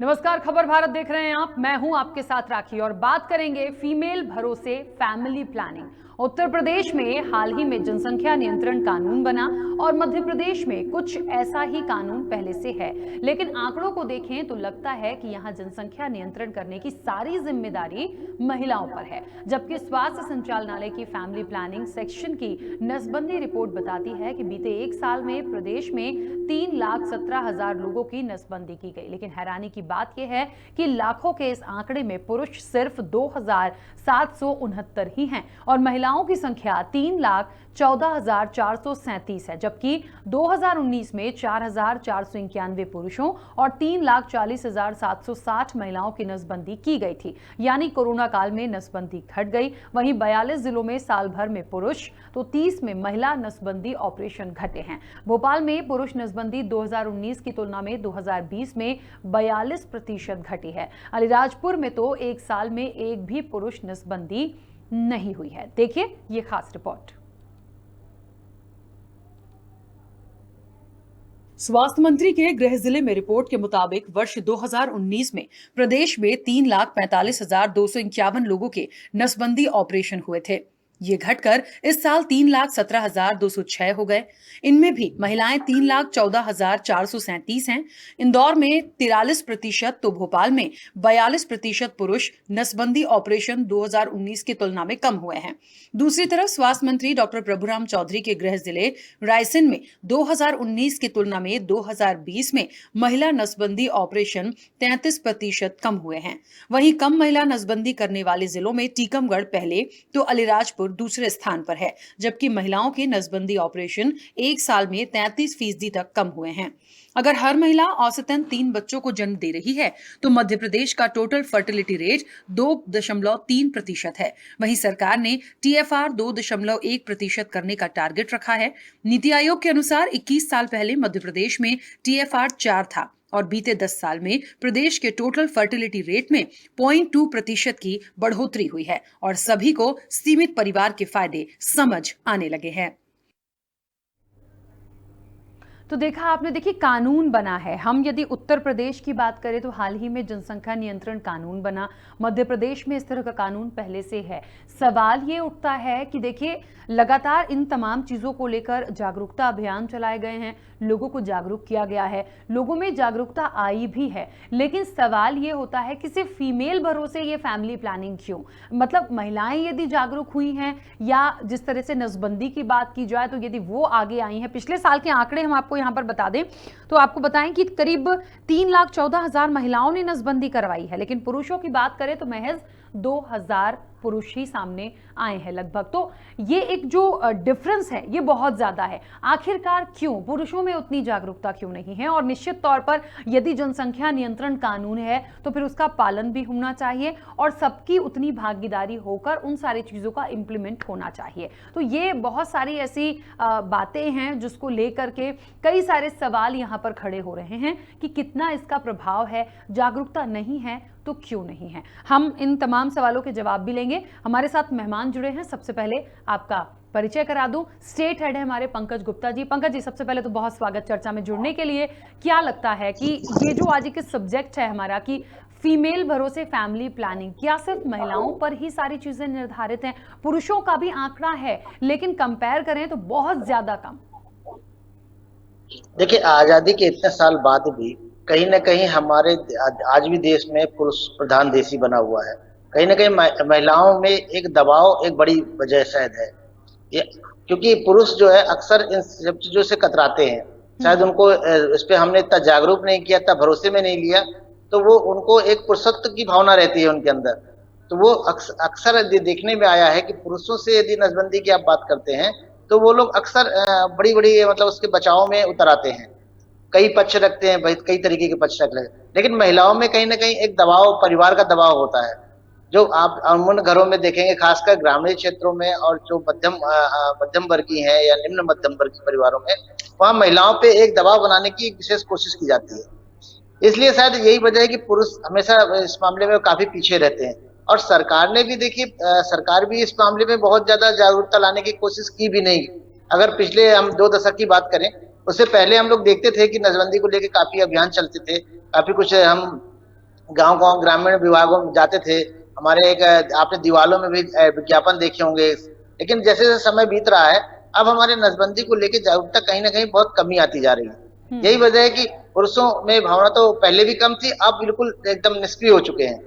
नमस्कार, खबर भारत देख रहे हैं आप। मैं हूं आपके साथ राखी और बात करेंगे फीमेल भरोसे फैमिली प्लानिंग। उत्तर प्रदेश में हाल ही में जनसंख्या नियंत्रण कानून बना और मध्य प्रदेश में कुछ ऐसा ही कानून पहले से है, लेकिन आंकड़ों को देखें तो लगता है कि यहां जनसंख्या नियंत्रण करने की सारी जिम्मेदारी महिलाओं पर है, जबकि स्वास्थ्य संचालनालय की फैमिली प्लानिंग सेक्शन की नसबंदी रिपोर्ट बताती है कि बीते एक साल में प्रदेश में 3,17,000 लोगों की नसबंदी की गई। लेकिन हैरानी की बात यह है कि लाखों के इस आंकड़े में पुरुष सिर्फ 2,769 ही हैं और महिलाओं की संख्या 3,14,437 है, जबकि 2019 में 4,491 पुरुषों और 3,40,760 महिलाओं की नसबंदी की गई थी। यानी कोरोना काल में नसबंदी घट गई। वहीं 42 जिलों में साल भर में पुरुष तो 30 में महिला नसबंदी ऑपरेशन घटे हैं। भोपाल में पुरुष नसबंदी 2019 की तुलना में 2020 में 42% घटी है। अलीराजपुर में तो एक साल में एक भी पुरुष नसबंदी नहीं हुई है। देखिए ये खास रिपोर्ट। स्वास्थ्य मंत्री के गृह जिले में रिपोर्ट के मुताबिक वर्ष 2019 में प्रदेश में 3,45,251 लोगों के नसबंदी ऑपरेशन हुए थे। ये घटकर इस साल 3,17,206 हो गए। इनमें भी महिलाएं 3,14,437 हैं। इंदौर में 43% तो भोपाल में 42% पुरुष नसबंदी ऑपरेशन 2019 की तुलना में कम हुए हैं। दूसरी तरफ स्वास्थ्य मंत्री डॉक्टर प्रभुराम चौधरी के गृह जिले रायसेन में 2019 की तुलना में 2020 में महिला नसबंदी ऑपरेशन 33% कम हुए हैं। वहीं कम महिला नसबंदी करने वाले जिलों में टीकमगढ़ पहले तो अलीराजपुर दूसरे स्थान पर है, जबकि महिलाओं के नसबंदी ऑपरेशन एक साल में 33% तक कम हुए हैं। अगर हर महिला औसतन 3 बच्चों को जन्म दे रही है तो मध्य प्रदेश का टोटल फर्टिलिटी रेट 2.3% है। वहीं सरकार ने TFR 2.1% करने का टारगेट रखा है। नीति आयोग के अनुसार 21 साल पहले मध्य प्रदेश में TFR 4 था और बीते 10 साल में प्रदेश के टोटल फर्टिलिटी रेट में 0.2% की बढ़ोतरी हुई है और सभी को सीमित परिवार के फायदे समझ आने लगे हैं। तो देखा आपने, देखिए कानून बना है। हम यदि उत्तर प्रदेश की बात करें तो हाल ही में जनसंख्या नियंत्रण कानून बना। मध्य प्रदेश में इस तरह का कानून पहले से है। सवाल ये उठता है कि देखिए लगातार इन तमाम चीज़ों को लेकर जागरूकता अभियान चलाए गए हैं, लोगों को जागरूक किया गया है, लोगों में जागरूकता आई भी है, लेकिन सवाल ये होता है कि सिर्फ फीमेल भरोसे ये फैमिली प्लानिंग क्यों? मतलब महिलाएं यदि जागरूक हुई हैं या जिस तरह से नसबंदी की बात की जाए तो यदि वो आगे आई हैं, पिछले साल के आंकड़े हम आपको यहाँ पर बता दें तो आपको बताएं कि करीब 3,14,000 महिलाओं ने नसबंदी करवाई है, लेकिन पुरुषों की बात करें तो महज 2,000 पुरुष ही सामने आए हैं लगभग। तो ये एक जो डिफरेंस है ये बहुत ज्यादा है। आखिरकार क्यों पुरुषों में उतनी जागरूकता क्यों नहीं है? और निश्चित तौर पर यदि जनसंख्या नियंत्रण कानून है तो फिर उसका पालन भी होना चाहिए और सबकी उतनी भागीदारी होकर उन सारी चीजों का इंप्लीमेंट होना चाहिए। तो ये बहुत सारी ऐसी बातें हैं जिसको लेकर के कई सारे सवाल यहाँ पर खड़े हो रहे हैं कि कितना इसका प्रभाव है, जागरूकता नहीं है तो क्यों नहीं है। हम इन तमाम सवालों के जवाब भी लेंगे। हमारे साथ मेहमान जुड़े हैं। सबसे पहले आपका परिचय करा दूं, स्टेट हेड है हमारे पंकज गुप्ता जी। पंकज जी, सबसे पहले तो बहुत स्वागत चर्चा में जुड़ने के लिए। क्या लगता है कि ये जो आज के सब्जेक्ट है हमारा कि फीमेल भरोसे फैमिली प्लानिंग, क्या सिर्फ महिलाओं पर ही सारी चीजें निर्धारित हैं? पुरुषों का भी आंकड़ा है लेकिन कंपेयर करें तो बहुत ज्यादा कम। देखिए, आजादी के इतने साल बाद भी कहीं न कहीं हमारे आज भी देश में पुरुष प्रधान देश ही बना हुआ है। कहीं न कहीं महिलाओं में एक दबाव एक बड़ी वजह शायद है। ये क्योंकि पुरुष जो है अक्सर इन सब चीज़ों से कतराते हैं। शायद उनको इस पे हमने इतना जागरूक नहीं किया, इतना भरोसे में नहीं लिया, तो वो उनको एक पुरुषत्व की भावना रहती है उनके अंदर। तो वो अक्सर देखने में आया है कि पुरुषों से यदि नसबंदी की आप बात करते हैं, तो वो लोग अक्सर बड़ी-बड़ी मतलब उसके बचाव में उतर आते हैं। कई पक्ष रखते हैं, कई तरीके के पक्ष रख रहे हैं, लेकिन महिलाओं में कहीं न कहीं एक दबाव, परिवार का दबाव होता है, जो आप अमूमन घरों में देखेंगे, खासकर ग्रामीण क्षेत्रों में और जो मध्यम वर्गीय हैं या निम्न मध्यम वर्गीय परिवारों में, वहाँ महिलाओं पे एक दबाव बनाने की विशेष कोशिश की जाती है। इसलिए शायद यही वजह है कि पुरुष हमेशा इस मामले में काफी पीछे रहते हैं। और सरकार ने भी देखिए, सरकार भी इस मामले में बहुत ज्यादा जागरूकता लाने की कोशिश की भी नहीं। अगर पिछले हम 2 दशक की बात करें, उससे पहले हम लोग देखते थे कि नसबंदी को लेके काफी अभियान चलते थे, काफी कुछ हम गांव गांव ग्रामीण विभागों में जाते थे। हमारे एक आपने दीवालों में भी विज्ञापन देखे होंगे। लेकिन जैसे जैसे समय बीत रहा है, अब हमारे नसबंदी को लेकर जागरूकता कहीं ना कहीं बहुत कमी आती जा रही है। यही हम्म। वजह है कि पुरुषों में भावना तो पहले भी कम थी, अब बिल्कुल एकदम निष्क्रिय हो चुके हैं।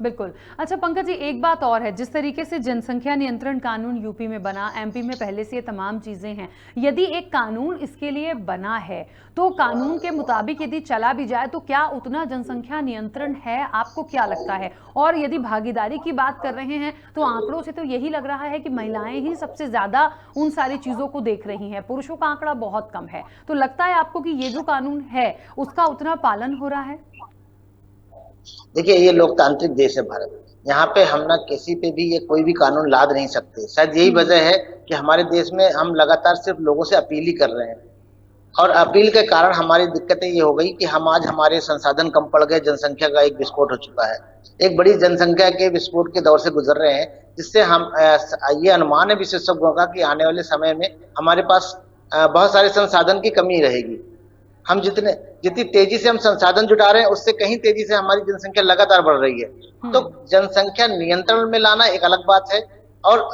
बिल्कुल। अच्छा पंकज जी, एक बात और है, जिस तरीके से जनसंख्या नियंत्रण कानून यूपी में बना, एमपी में पहले से ये तमाम चीजें हैं, यदि एक कानून इसके लिए बना है तो कानून के मुताबिक यदि चला भी जाए तो क्या उतना जनसंख्या नियंत्रण है? आपको क्या लगता है? और यदि भागीदारी की बात कर रहे हैं तो आंकड़ों से तो यही लग रहा है कि महिलाएं ही सबसे ज्यादा उन सारी चीजों को देख रही हैं, पुरुषों का आंकड़ा बहुत कम है। तो लगता है आपको कि ये जो कानून है उसका उतना पालन हो रहा है? देखिए, ये लोकतांत्रिक देश है भारत। यहाँ पे हम ना किसी पे भी ये कोई भी कानून लाद नहीं सकते। शायद यही हम्म। वजह है कि हमारे देश में हम लगातार सिर्फ लोगों से अपील ही कर रहे हैं। और अपील के कारण हमारी दिक्कतें ये हो गई कि हम आज हमारे संसाधन कम पड़ गए, जनसंख्या का एक विस्फोट हो चुका है। एक बड़ी जनसंख्या के विस्फोट के दौर से गुजर रहे हैं, जिससे हम ये अनुमान है विशेषज्ञों का कि आने वाले समय में हमारे पास बहुत सारे संसाधन की कमी रहेगी। हम जितनी तेजी से हम संसाधन जुटा रहे हैं, उससे कहीं तेजी से हमारी जनसंख्या लगातार बढ़ रही है। तो हम्म। जनसंख्या नियंत्रण में लाना एक अलग बात है, और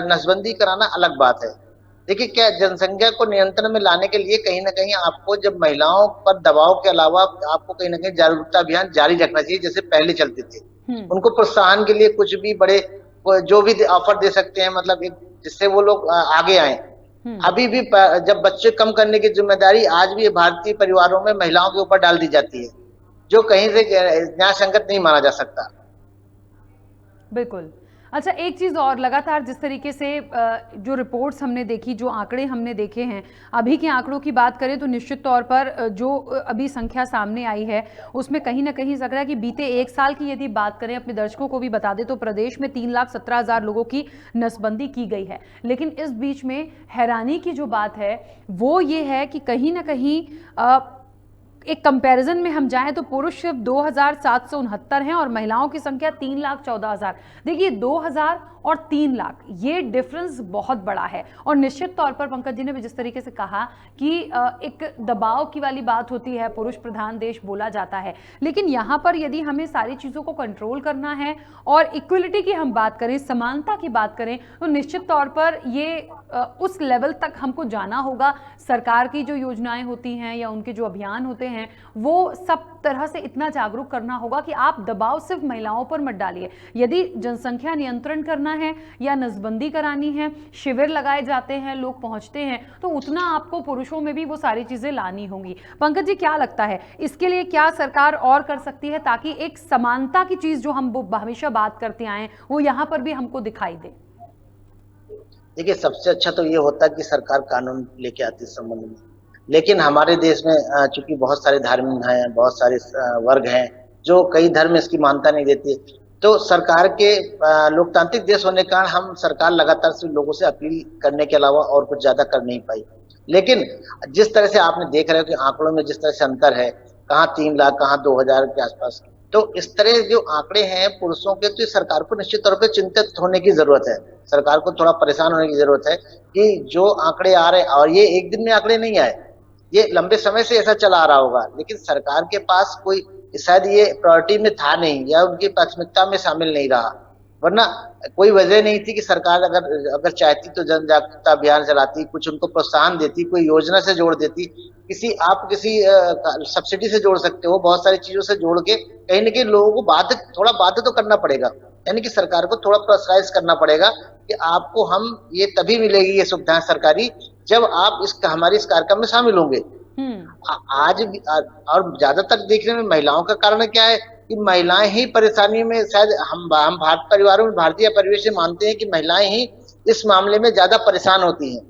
नसबंदी कराना अलग बात है। देखिए, क्या जनसंख्या को नियंत्रण में लाने के लिए कहीं ना कहीं आपको जब महिलाओं पर दबाव के अलावा आपको कहीं ना कहीं जागरूकता अभियान जारी रखना चाहिए, जैसे पहले चलते थे। हम्म। उनको प्रोत्साहन के लिए कुछ भी बड़े जो भी ऑफर दे सकते हैं, मतलब जिससे वो लोग आगे आए। हम्म। अभी भी जब बच्चे कम करने की जिम्मेदारी आज भी भारतीय परिवारों में महिलाओं के ऊपर डाल दी जाती है, जो कहीं से न्याय संगत नहीं माना जा सकता। बिल्कुल। अच्छा, एक चीज़ और, लगातार जिस तरीके से जो रिपोर्ट्स हमने देखी, जो आंकड़े हमने देखे हैं, अभी के आंकड़ों की बात करें तो निश्चित तौर पर जो अभी संख्या सामने आई है उसमें कहीं ना कहीं लग रहा है कि बीते एक साल की यदि बात करें, अपने दर्शकों को भी बता दें, तो प्रदेश में 3,17,000 लोगों की नसबंदी की गई है। लेकिन इस बीच में हैरानी की जो बात है वो ये है कि कहीं ना कहीं एक कंपैरिजन में हम जाएं तो पुरुष सिर्फ 2,769 हैं और महिलाओं की संख्या 3,14,000। देखिए, 2,000 और 3 लाख, ये डिफरेंस बहुत बड़ा है। और निश्चित तौर पर पंकज जी ने भी जिस तरीके से कहा कि एक दबाव की वाली बात होती है, पुरुष प्रधान देश बोला जाता है, लेकिन यहाँ पर यदि हमें सारी चीज़ों को कंट्रोल करना है और इक्वलिटी की हम बात करें, समानता की बात करें, तो निश्चित तौर पर ये उस लेवल तक हमको जाना होगा। सरकार की जो योजनाएं होती हैं या उनके जो अभियान होते हैं, वो सब तरह से इतना जागरूक करना होगा कि आप दबाव सिर्फ महिलाओं पर मत डालिए। यदि जनसंख्या नियंत्रण करना है या नसबंदी करानी है, शिविर लगाए जाते हैं, लोग पहुंचते हैं, तो उतना आपको पुरुषों में भी वो सारी चीजें लानी होंगी। पंकज जी, क्या लगता है इसके लिए क्या सरकार और कर सकती है ताकि एक समानता की चीज जो हम हमेशा बात करते आए वो यहाँ पर भी हमको दिखाई दे? देखिए, सबसे अच्छा तो ये होता है कि सरकार कानून लेके आती इस संबंध में। लेकिन हमारे देश में चूंकि बहुत सारे धार्मिक हैं, बहुत सारे वर्ग हैं जो कई धर्म इसकी मान्यता नहीं देती। तो सरकार के लोकतांत्रिक देश होने के कारण हम सरकार लगातार से लोगों से अपील करने के अलावा और कुछ ज्यादा कर नहीं पाई। लेकिन जिस तरह से आपने देख रहे हो कि आंकड़ों में जिस तरह से अंतर है, कहाँ 3 लाख, कहाँ 2,000 के आसपास, तो इस तरह जो आंकड़े हैं पुरुषों के, तो सरकार को निश्चित तौर पर चिंतित होने की जरूरत है। सरकार को थोड़ा परेशान होने की जरूरत है कि जो आंकड़े आ रहे हैं, और ये एक दिन में आंकड़े नहीं आए, ये लंबे समय से ऐसा चला आ रहा होगा, लेकिन सरकार के पास कोई शायद ये प्रायोरिटी में था नहीं, या उनकी प्राथमिकता में शामिल नहीं रहा। वरना कोई वजह नहीं थी कि सरकार अगर अगर चाहती तो जन जागरूकता अभियान चलाती, कुछ उनको प्रोत्साहन देती, कोई योजना से जोड़ देती। किसी सब्सिडी से जोड़ सकते हो, बहुत सारी चीजों से जोड़ के कहीं ना कहीं लोगों को बाध्य तो करना पड़ेगा। यानी कि सरकार को थोड़ा प्रेशराइज करना पड़ेगा कि आपको हम ये तभी मिलेगी ये सुविधाएं सरकारी, जब आप हमारी इस कार्यक्रम में शामिल होंगे। आज भी और ज्यादातर देखने में महिलाओं का कारण क्या है कि महिलाएं ही परेशानी में, शायद हम भारत परिवारों में, भारतीय परिवेश से मानते हैं कि महिलाएं ही इस मामले में ज्यादा परेशान होती हैं।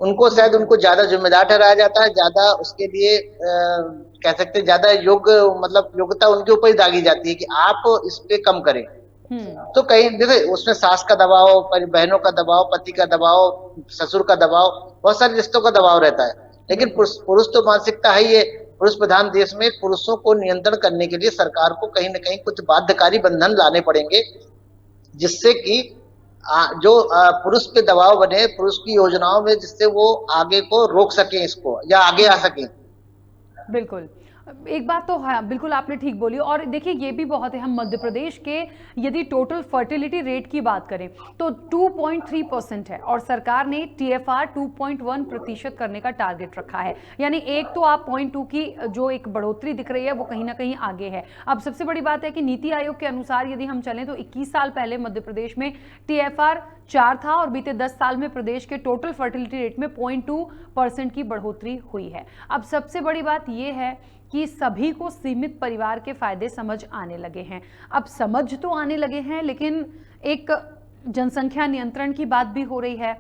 उनको शायद उनको ज्यादा जिम्मेदार ठहराया जाता है, ज्यादा उसके लिए कह सकते हैं ज्यादा मतलब योग्यता उनके ऊपर ही दागी जाती है कि आप इस पे कम करें। तो कहीं देखिए, उसमें सास का दबाव, बहनों का दबाव, पति का दबाव, ससुर का दबाव, बहुत सारे रिश्तों का दबाव रहता है। लेकिन पुरुष तो मानसिकता है, ये पुरुष प्रधान देश में पुरुषों को नियंत्रण करने के लिए सरकार को कहीं ना कहीं कुछ बाध्यकारी बंधन लाने पड़ेंगे, जिससे कि जो पुरुष पे दबाव बने पुरुष की योजनाओं में, जिससे वो आगे को रोक सके इसको, या आगे आ सके। बिल्कुल। एक बात तो है, बिल्कुल आपने ठीक बोली। और देखिए ये भी बहुत है, हम मध्य प्रदेश के यदि टोटल फर्टिलिटी रेट की बात करें तो 2.3% है और सरकार ने टीएफआर 2.1% करने का टारगेट रखा है। यानी एक तो आप 0.2 की जो एक बढ़ोतरी दिख रही है वो कहीं ना कहीं आगे है। अब सबसे बड़ी बात है कि नीति आयोग के अनुसार यदि हम चलें तो 21 साल पहले मध्य प्रदेश में टीएफआर 4 था और बीते 10 साल में प्रदेश के टोटल फर्टिलिटी रेट में 0.2% की बढ़ोतरी हुई है। अब सबसे बड़ी बात यह है कि सभी को सीमित परिवार के फायदे समझ आने लगे हैं। अब समझ तो आने लगे हैं, लेकिन एक जनसंख्या नियंत्रण की बात भी हो रही है,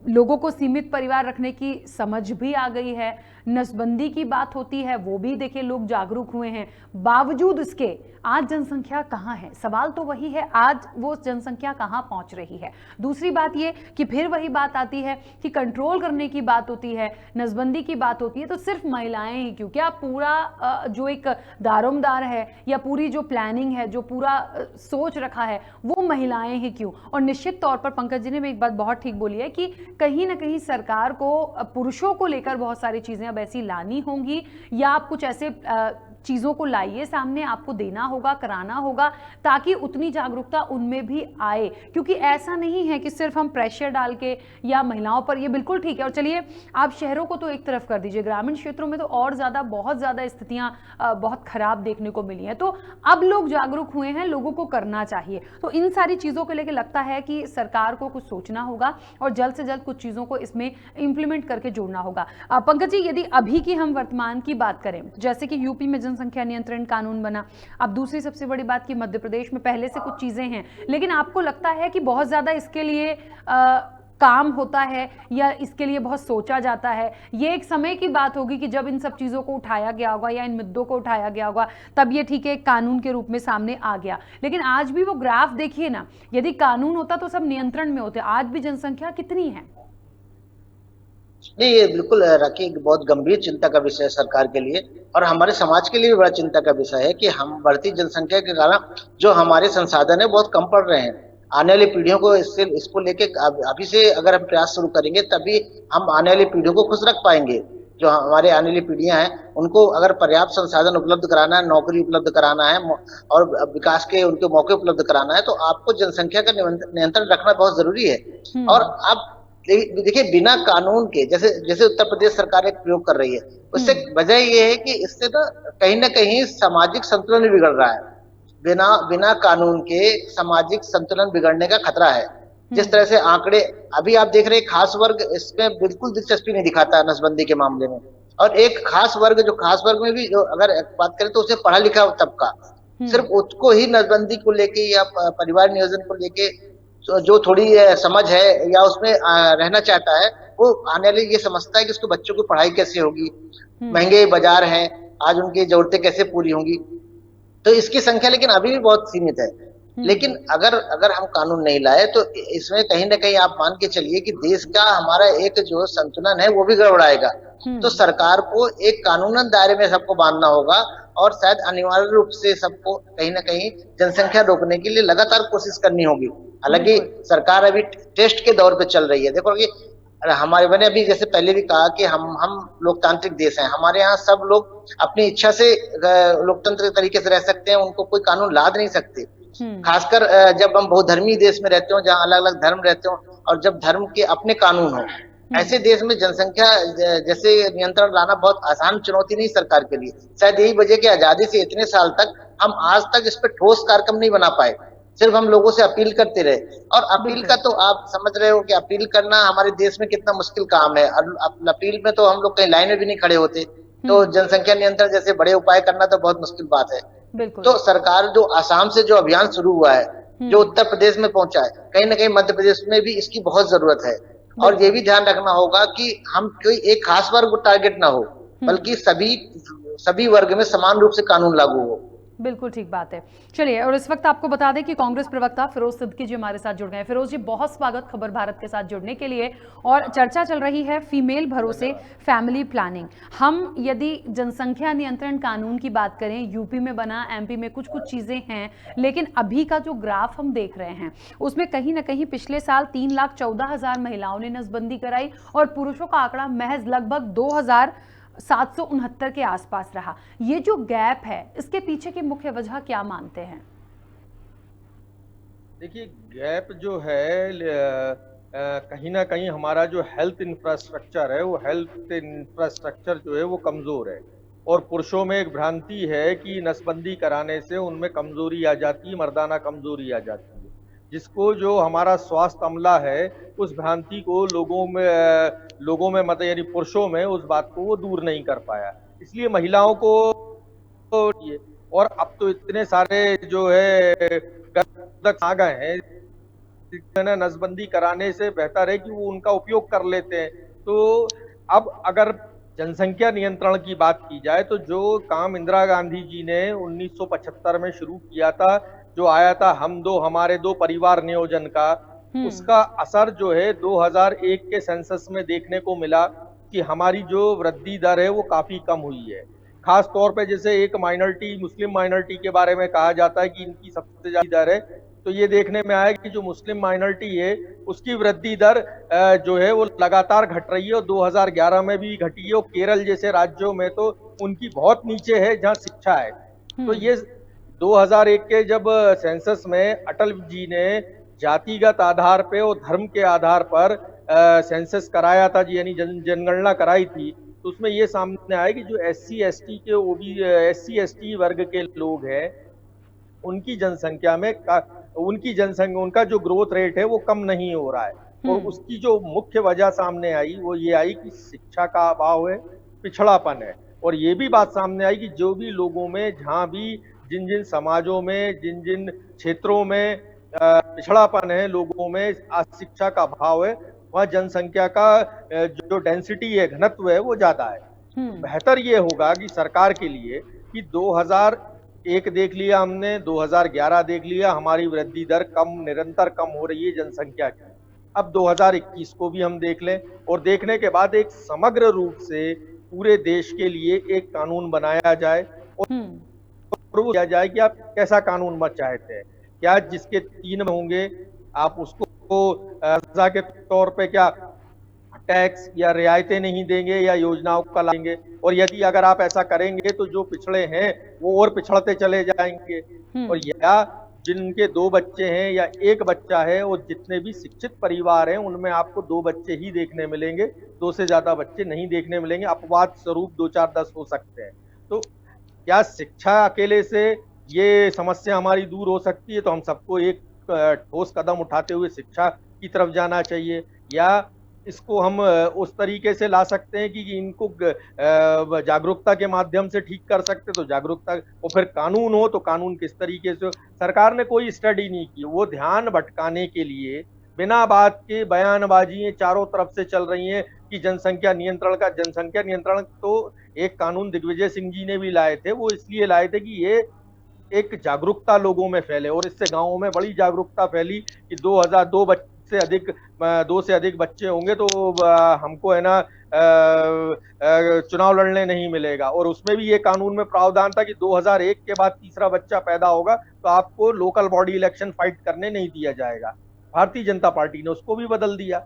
लोगों को सीमित परिवार रखने की समझ भी आ गई है, नसबंदी की बात होती है, वो भी देखिए लोग जागरूक हुए हैं। बावजूद इसके आज जनसंख्या कहाँ है, सवाल तो वही है, आज वो जनसंख्या कहाँ पहुंच रही है। दूसरी बात ये कि फिर वही बात आती है कि कंट्रोल करने की बात होती है, नसबंदी की बात होती है, तो सिर्फ महिलाएं ही क्यों, क्या पूरा जो एक दारोमदार है या पूरी जो प्लानिंग है, जो पूरा सोच रखा है, वो महिलाएं ही क्यों। और निश्चित तौर पर पंकज जी ने एक बात बहुत ठीक बोली है कि कहीं ना कहीं सरकार को पुरुषों को लेकर बहुत सारी चीजें अब ऐसी लानी होंगी, या आप कुछ ऐसे चीजों को लाइए सामने, आपको देना होगा, कराना होगा, ताकि उतनी जागरूकता उनमें भी आए। क्योंकि ऐसा नहीं है कि सिर्फ हम प्रेशर डाल के या महिलाओं पर, ये बिल्कुल ठीक है। और चलिए आप शहरों को तो एक तरफ कर दीजिए, ग्रामीण क्षेत्रों में तो और ज्यादा, बहुत ज्यादा स्थितियां बहुत खराब देखने को मिली हैं। तो अब लोग जागरूक हुए हैं, लोगों को करना चाहिए। तो इन सारी चीजों को लेकर लगता है कि सरकार को कुछ सोचना होगा और जल्द से जल्द कुछ चीजों को इसमें इंप्लीमेंट करके जोड़ना होगा। पंकज जी, यदि अभी की हम वर्तमान की बात करें, जैसे कि यूपी में जनसंख्या नियंत्रण कानून बना, अब दूसरी सबसे बड़ी बात कि मध्य प्रदेश में पहले से कुछ चीजें हैं, लेकिन आपको लगता है कि बहुत ज्यादा इसके लिए काम होता है या इसके लिए बहुत सोचा जाता है? ये एक समय की बात होगी कि जब इन सब चीजों को उठाया गया होगा या इन मुद्दों को उठाया गया होगा, तब ये ठीक है एक कानून के रूप में सामने आ गया। लेकिन आज भी वो ग्राफ देखिए ना, यदि कानून होता तो सब नियंत्रण में होते। आज भी जनसंख्या कितनी है? नहीं, ये बिल्कुल राखी बहुत गंभीर चिंता का विषय है सरकार के लिए और हमारे समाज के लिए भी बड़ा चिंता का विषय है कि हम बढ़ती जनसंख्या के कारण जो हमारे संसाधन है बहुत कम पड़ रहे हैं। आने वाली पीढ़ियों को इसको लेके अभी से अगर हम प्रयास शुरू करेंगे तभी हम आने वाली पीढ़ियों को खुश रख पाएंगे। जो हमारे आने वाली पीढ़ियां हैं उनको अगर पर्याप्त संसाधन उपलब्ध कराना है, नौकरी उपलब्ध कराना है और विकास के उनके मौके उपलब्ध कराना है, तो आपको जनसंख्या का नियंत्रण रखना बहुत जरूरी है। और आप देखिए, बिना कानून के जैसे जैसे उत्तर प्रदेश सरकार एक प्रयोग कर रही है, उससे वजह ये है कि इससे ना कहीं सामाजिक संतुलन भी बिगड़ रहा है। बिना बिना कानून के सामाजिक संतुलन बिगड़ने का खतरा है। जिस तरह से आंकड़े अभी आप देख रहे हैं, खास वर्ग इसमें बिल्कुल दिलचस्पी नहीं दिखाता है नसबंदी के मामले में, और एक खास वर्ग में भी जो अगर बात करें तो उसे पढ़ा लिखा तबका, सिर्फ उसको ही नसबंदी को लेके या परिवार नियोजन को लेके जो थोड़ी समझ है या उसमें रहना चाहता है, वो आने वाले ये समझता है कि उसके बच्चों की पढ़ाई कैसे होगी, महंगे बाजार हैं, आज उनकी जरूरतें कैसे पूरी होंगी। तो इसकी संख्या लेकिन अभी भी बहुत सीमित है। लेकिन अगर हम कानून नहीं लाए तो इसमें कहीं ना कहीं आप मान के चलिए कि देश का हमारा एक जो संतुलन है वो भी गड़बड़ाएगा। तो सरकार को एक कानूनन दायरे में सबको बांधना होगा और शायद अनिवार्य रूप से सबको कहीं ना कहीं जनसंख्या रोकने के लिए लगातार कोशिश करनी होगी। हालांकि सरकार अभी टेस्ट के दौर पे चल रही है। देखो कि हमारे, मैंने अभी जैसे पहले भी कहा कि हम लोकतांत्रिक देश हैं, हमारे यहाँ सब लोग अपनी इच्छा से लोकतंत्र तरीके से रह सकते हैं, उनको कोई कानून लाद नहीं सकते। खासकर जब हम बहुधर्मी देश में रहते हो, जहाँ अलग अलग धर्म रहते हो और जब धर्म के अपने कानून हो, ऐसे देश में जनसंख्या जैसे नियंत्रण लाना बहुत आसान चुनौती नहीं सरकार के लिए। शायद यही वजह कि आजादी से इतने साल तक हम आज तक इस पे ठोस कार्यक्रम नहीं बना पाए, सिर्फ हम लोगों से अपील करते रहे। और अपील का तो आप समझ रहे हो कि अपील करना हमारे देश में कितना मुश्किल काम है। अपील में तो हम लोग कहीं लाइन में भी नहीं खड़े होते, तो जनसंख्या नियंत्रण जैसे बड़े उपाय करना तो बहुत मुश्किल बात है। तो सरकार जो आसाम से जो अभियान शुरू हुआ है, जो उत्तर प्रदेश में पहुंचा है, कहीं ना कहीं मध्य प्रदेश में भी इसकी बहुत जरूरत है। और ये भी ध्यान रखना होगा कि हम कोई एक खास वर्ग को टारगेट ना हो, बल्कि सभी वर्ग में समान रूप से कानून लागू हो। बिल्कुल ठीक बात है। चलिए, और इस वक्त आपको बता दें कि कांग्रेस प्रवक्ता फिरोज सिद्दीकी जी हमारे साथ जुड़ गए हैं। फिरोज जी, बहुत स्वागत खबर भारत के साथ जुड़ने के लिए। और चर्चा चल रही है फीमेल भरोसे फैमिली प्लानिंग। हम यदि जनसंख्या नियंत्रण कानून की बात करें, यूपी में बना, एमपी में कुछ चीजें हैं, लेकिन अभी का जो ग्राफ हम देख रहे हैं उसमें कहीं ना कहीं पिछले साल 3,14,000 महिलाओं ने नसबंदी कराई और पुरुषों का आंकड़ा महज लगभग 2,000 769 के आसपास रहा। ये जो गैप है, इसके पीछे की मुख्य वजह क्या मानते हैं? देखिए, गैप जो है कहीं ना कहीं हमारा जो हेल्थ इंफ्रास्ट्रक्चर है, वो हेल्थ इंफ्रास्ट्रक्चर जो है वो कमजोर है। और पुरुषों में एक भ्रांति है कि नसबंदी कराने से उनमें कमजोरी आ जाती है, मर्दाना कमजोरी आ जाती है, जिसको जो हमारा स्वास्थ्य अमला है उस भ्रांति को लोगों में मतलब यानी पुरुषों में उस बात को वो दूर नहीं कर पाया। इसलिए महिलाओं को ये, और अब तो इतने सारे जो है गंधक आ गए हैं, नसबंदी कराने से बेहतर है कि वो उनका उपयोग कर लेते हैं। तो अब अगर जनसंख्या नियंत्रण की बात की जाए तो जो काम इंदिरा गांधी जी ने 1975 में शुरू किया था, जो आया था हम दो हमारे दो परिवार नियोजन का, हम्म। उसका असर जो है 2001 के सेंसस में देखने को मिला कि हमारी जो वृद्धि दर है वो काफी कम हुई है। खास तौर पे जैसे एक माइनॉरिटी, मुस्लिम माइनॉरिटी के बारे में कहा जाता है कि इनकी सबसे ज्यादा दर है, तो ये देखने में आया कि जो मुस्लिम माइनॉरिटी है उसकी वृद्धि दर जो है वो लगातार घट रही है, और 2011 में भी घटी है, और केरल जैसे राज्यों में तो उनकी बहुत नीचे है जहाँ शिक्षा है। तो हम्म। ये 2001 के जब सेंसस में अटल जी ने जातिगत आधार पे और धर्म के आधार पर सेंसस कराया था जी, यानी जनगणना कराई थी, तो उसमें ये सामने आया कि जो एससी एसटी वर्ग के लोग हैं उनकी जनसंख्या में उनकी जनसंख्या, उनका जो ग्रोथ रेट है वो कम नहीं हो रहा है। और हम्म। उसकी जो मुख्य वजह सामने आई वो ये आई कि शिक्षा का अभाव है, पिछड़ापन है। और ये भी बात सामने आई कि जो भी लोगों में, जहाँ भी जिन जिन समाजों में, जिन जिन क्षेत्रों में पिछड़ापन है, लोगों में अशिक्षा का अभाव है, वहाँ जनसंख्या का जो डेंसिटी है, घनत्व है, वो ज्यादा है। तो हम्म। बेहतर ये होगा कि सरकार के लिए कि 2001 देख लिया हमने, 2011 देख लिया, हमारी वृद्धि दर निरंतर कम हो रही है जनसंख्या की। अब 2021 को भी हम देख लें, और देखने के बाद एक समग्र रूप से पूरे देश के लिए एक कानून बनाया जाए, हम्म। और वो किया जाए कि आप कैसा कानून मत चाहते हैं। क्या जिसके 3 होंगे आप उसको सजा के तौर पे क्या टैक्स या रियायतें नहीं देंगे या योजनाओं का लाएंगे, और यदि अगर आप ऐसा करेंगे तो जो पिछड़े हैं वो और पिछड़ते चले जाएंगे। और हम्म। या जिनके 2 बच्चे हैं या 1 बच्चा है, और जितने भी शिक्षित परिवार हैं उनमें आपको 2 बच्चे ही देखने मिलेंगे, 2 से ज्यादा बच्चे नहीं देखने मिलेंगे। अपवाद स्वरूप 2 4 10 हो सकते हैं। तो क्या शिक्षा अकेले से ये समस्या हमारी दूर हो सकती है? तो हम सबको एक ठोस कदम उठाते हुए शिक्षा की तरफ जाना चाहिए, या इसको हम उस तरीके से ला सकते हैं कि इनको जागरूकता के माध्यम से ठीक कर सकते, तो जागरूकता, और फिर कानून हो तो कानून किस तरीके से हो। सरकार ने कोई स्टडी नहीं की, वो ध्यान भटकाने के लिए बिना बात के बयानबाजी चारों तरफ से चल रही है कि जनसंख्या नियंत्रण तो एक कानून दिग्विजय सिंह जी ने भी लाए थे, वो इसलिए लाए थे कि ये एक जागरूकता लोगों में फैले, और इससे गांवों में बड़ी जागरूकता फैली कि 2002 से अधिक 2 से अधिक बच्चे होंगे तो हमको है ना चुनाव लड़ने नहीं मिलेगा। और उसमें भी ये कानून में प्रावधान था कि 2001 के बाद तीसरा बच्चा पैदा होगा तो आपको लोकल बॉडी इलेक्शन फाइट करने नहीं दिया जाएगा। भारतीय जनता पार्टी ने उसको भी बदल दिया।